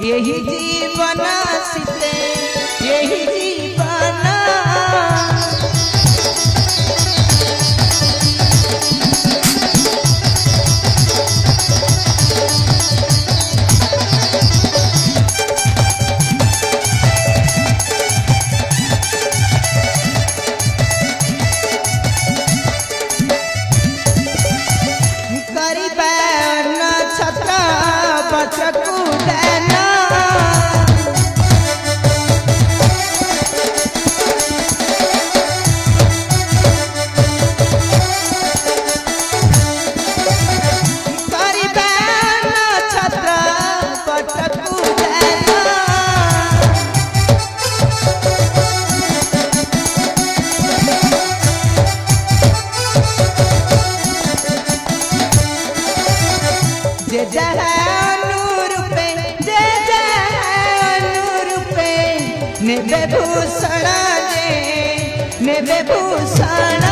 यही जीवन सीते यही जीवन भूषण ने भूषण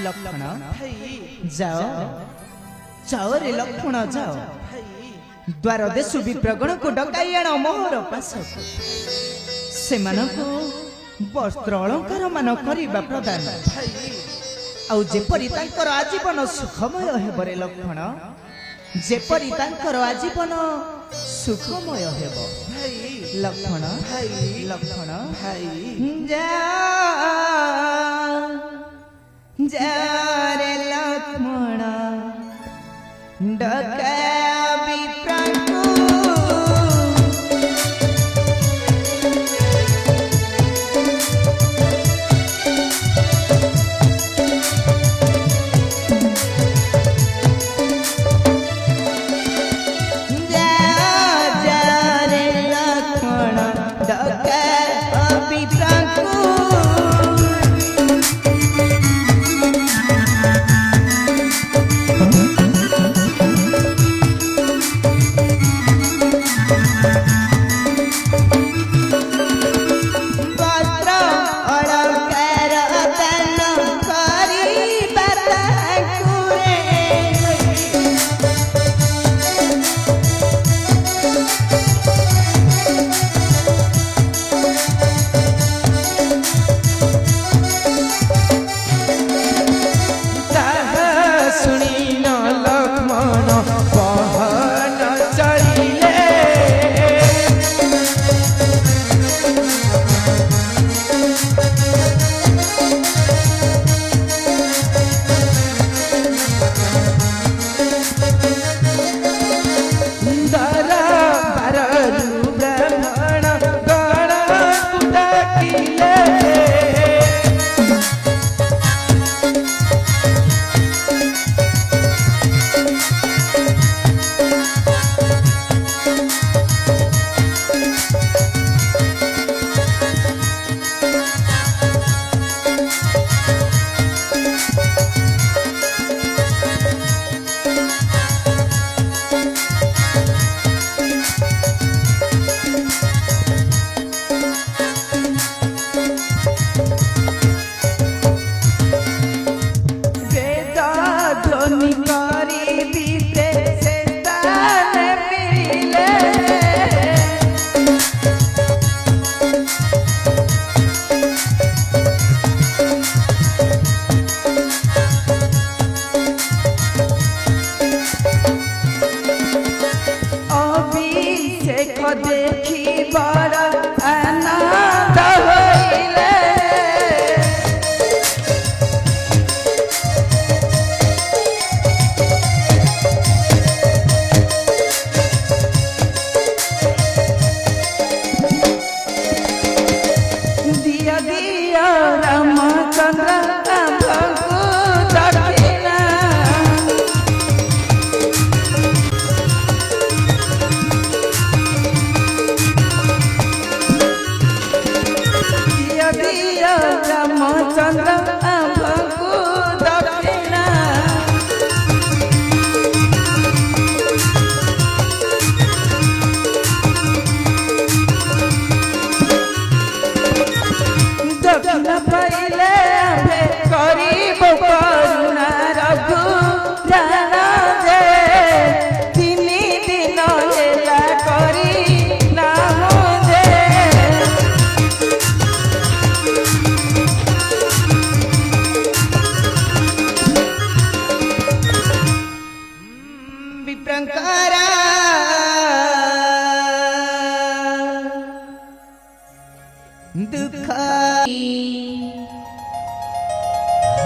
लक्ष्मण जाओ जाओ रे लक्ष्मण जाओ द्वार देशु विप्रगण को डकाई आण मोहर पास से वस्त्र अलंकार मान करवा प्रदान आउ जेपरी तांकर आजीवन सुखमय हेब रे लक्ष्मण जेपरी तांकर आजीवन सुखमय हेब लक्ष्मण लक्ष्मण जा जा रे लक्ष्मण डकाया विप्रको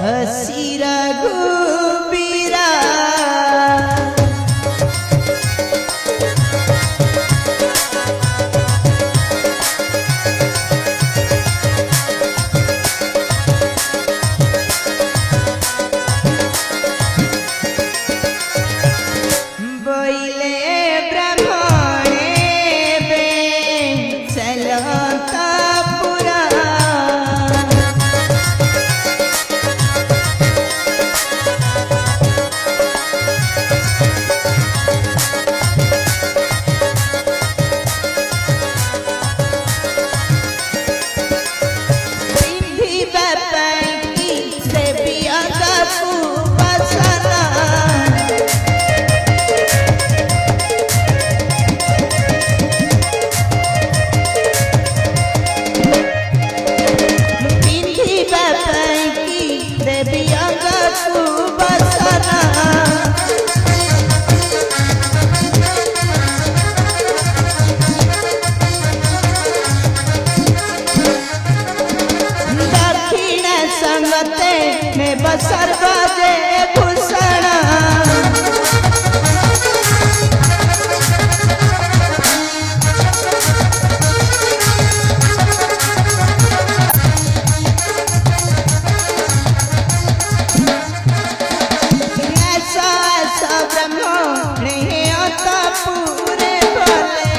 हसी रघुबीरा बोले ब्राह्मणे बे चलता पुरा को बसना दक्षिण संगते में बसर बजे भूषण पूरे भले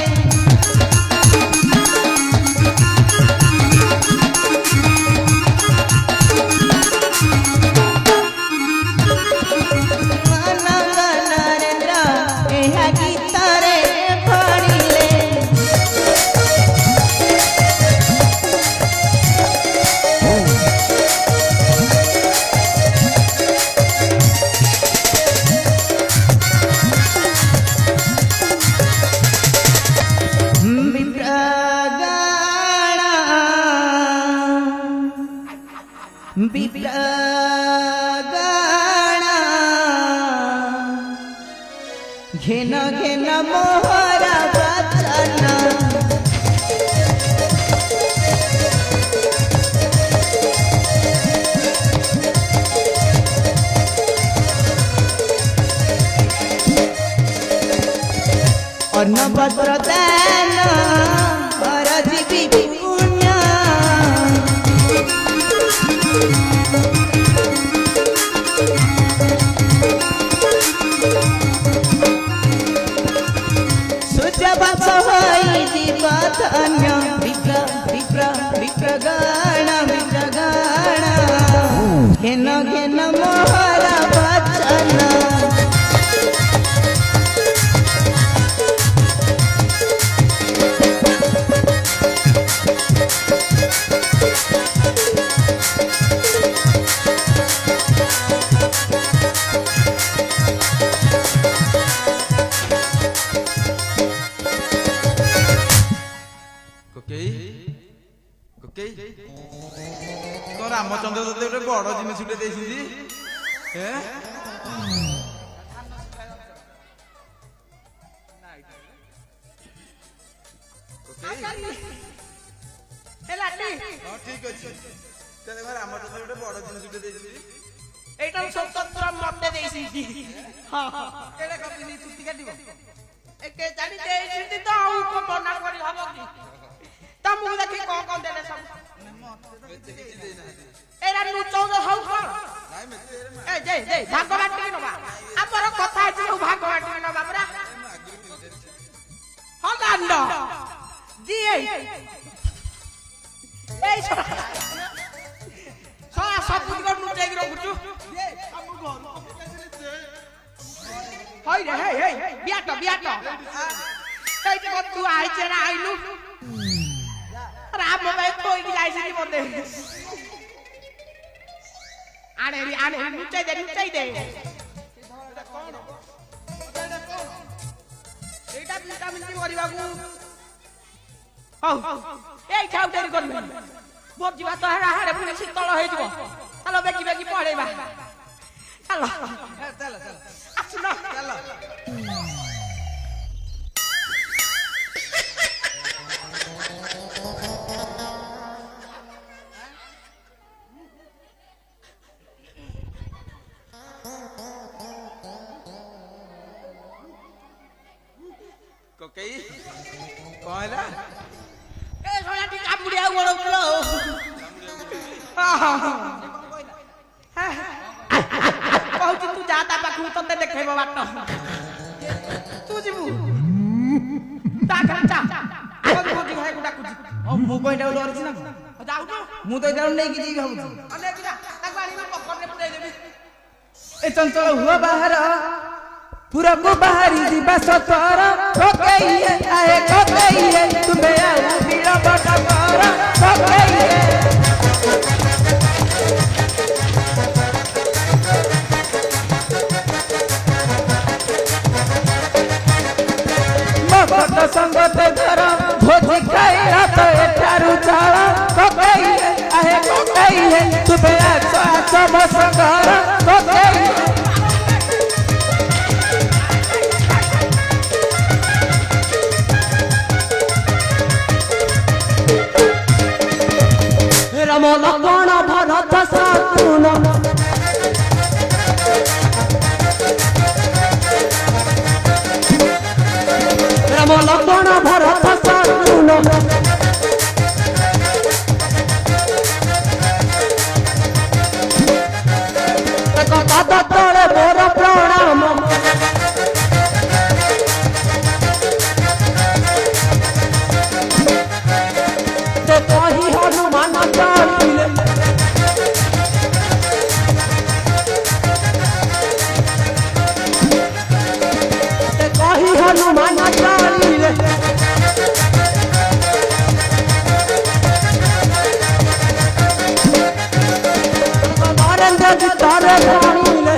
नरेंद्र यह गीतरे भरिले विप्रगणा घेन घेन मोहरा वचन अन्न वस्त्र दान हरजीवी पुण्य सूर्यवंश होई जीव धन्य विप्रगण घेन घेन मोहरा वचन रामचंद्र तोते गोटे बड़ जिनिस ठीक अच्छे रामचंद्र गोटे बड़ जिनिस स्वतंत्र मत तमको देखि कौन देले सब एरा नुचौ हौ कोन ए जे भाग बाटी नबा आपर कथा अछि भाग बाटी नबा बरा हो गांड जी ए सब कुछ नुचै गिरो गुचु हई रे हे बियाट ए जे तू आइ चेना आइलु राम भाई कोई की जाई छी बोले आने नुचै दे एटा विटामिन सी मरिबा को हौ ए खाउ देरी करबे बोब जीवा तो हेरा हेरे पुनी शीतल होई जबो चलो बेकी पढेबा चलो आसुना चलो कोकई कहला ए सोना टी कामुडिया गोळौलो कहू तू जाता पाखु तते देखेबो बाट तू जीबू ताकरा कोन कोठी भाई गुडा कुजी मु कोइटा डरछि ना जाऊ तो मु तो एटा नै कि जी भाबु अने किरा ताक बाणी में पकड़ ने पुरै देबी ए चंचल हुआ बाहर पूरा को बाहरी जीवा सतर ठोकइए आए ठोकइए तुम्हें आउ बीड़ा बटा कर ठोकइए मगत संगत घर भोजी खाई रात एठारु चाला ठोकइए आए ठोकइए तुम्हें आस आस मसंगर ଭିତରେ ଜାଣିଲେ